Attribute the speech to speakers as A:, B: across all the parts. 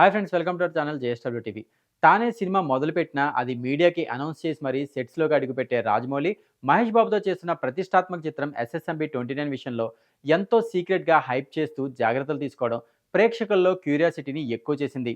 A: Hi friends, welcome to our channel JSW TV. తానే cinema మొదలుపెట్టినా అది మీడియాకి అనౌన్స్ చేసి మరీ సెట్స్‌లోకి అడుగుపెట్టే రాజమౌళి, మహేష్ బాబుతో చేస్తున్న ప్రతిష్టాత్మక చిత్రం 'ఎస్ఎస్ఎంబీ 29' విషయంలో ఎంతో సీక్రెట్‌గా హైప్ చేస్తూ జాగ్రత్తలు తీసుకోవడం ప్రేక్షకుల్లో క్యూరియాసిటీని ఎక్కువ చేసింది.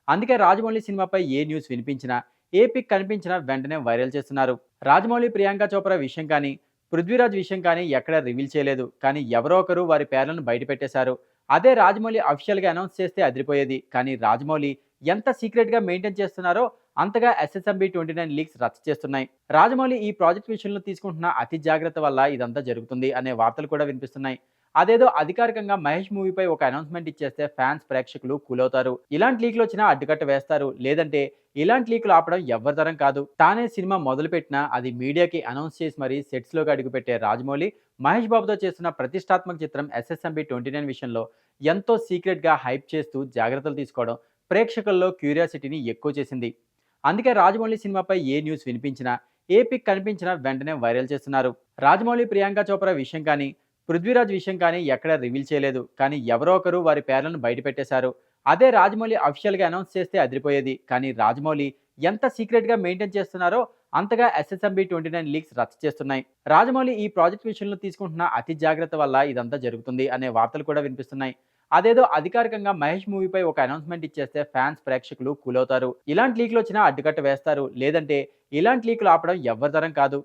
A: అందుకే రాజమౌళి సినిమాపై ఏ న్యూస్ వినిపించినా, ఏ పిక్ కనిపించినా వెంటనే వైరల్ చేస్తున్నారు. రాజమౌళి, ప్రియాంక చోప్రా విషయం కానీ, పృథ్వీరాజ్ విషయం కానీ ఎక్కడా రివీల్ చేయలేదు. కానీ ఎవరో ఒకరు వారి పేర్లను బయటపెట్టేశారు. అదే రాజమౌళి అఫీషియల్‌గా అనౌన్స్ చేస్తే అదిరిపోయేది. కానీ రాజమౌళి ఎంత సీక్రెట్‌గా మెయింటైన్ చేస్తున్నారో అంతగా ఎస్ఎస్ఎంబీ 29 లీక్స్ రచ్చ చేస్తున్నాయి. రాజమౌళి ఈ ప్రాజెక్ట్ విషయంలో తీసుకుంటున్న అతి జాగ్రత్త వల్ల ఇదంతా జరుగుతుంది అనే వార్తలు కూడా వినిపిస్తున్నాయి. అదేదో అధికారికంగా మహేష్ మూవీపై ఒక అనౌన్స్‌మెంట్ ఇచ్చేస్తే ఫ్యాన్స్, ప్రేక్షకులు కూలవుతారు. ఇలాంటి లీక్‌లు వచ్చినా అడ్డుకట్ట వేస్తారు. లేదంటే ఇలాంటి లీకులు ఆపడం ఎవ్వరి తరం కాదు. తానే సినిమా మొదలుపెట్టినా అది మీడియాకి అనౌన్స్ చేసి మరీ సెట్స్‌లోకి అడుగుపెట్టే రాజమౌళి, మహేష్ బాబుతో చేస్తున్న ప్రతిష్టాత్మక చిత్రం 'ఎస్ఎస్ఎంబీ 29' విషయంలో ఎంతో సీక్రెట్‌గా హైప్ చేస్తూ జాగ్రత్తలు తీసుకోవడం ప్రేక్షకుల్లో క్యూరియాసిటీని ఎక్కువ చేసింది. అందుకే రాజమౌళి సినిమాపై ఏ న్యూస్ వినిపించినా, ఏ పిక్ కనిపించినా వెంటనే వైరల్ చేస్తున్నారు. రాజమౌళి, ప్రియాంక చోప్రా విషయం కానీ, పృథ్వీరాజ్ విషయం కానీ ఎక్కడా రివీల్ చేయలేదు. కానీ ఎవరో ఒకరు వారి పేర్లను బయటపెట్టేశారు. అదే రాజమౌళి అఫీషియల్‌గా అనౌన్స్ చేస్తే అదిరిపోయేది. కానీ రాజమౌళి ఎంత సీక్రెట్‌గా మెయింటైన్ చేస్తున్నారో అంతగా ఎస్ఎస్ఎంబీ 29 లీక్స్ రచ్చ చేస్తున్నాయి. రాజమౌళి ఈ ప్రాజెక్ట్ విషయంలో తీసుకుంటున్న అతి జాగ్రత్త వల్ల ఇదంతా జరుగుతుంది అనే వార్తలు కూడా వినిపిస్తున్నాయి. అదేదో అధికారికంగా మహేష్ మూవీపై ఒక అనౌన్స్‌మెంట్ ఇచ్చేస్తే ఫ్యాన్స్, ప్రేక్షకులు కూలవుతారు. ఇలాంటి లీక్‌లు వచ్చినా అడ్డుకట్ట వేస్తారు. లేదంటే ఇలాంటి లీకులు ఆపడం ఎవ్వరి తరం కాదు.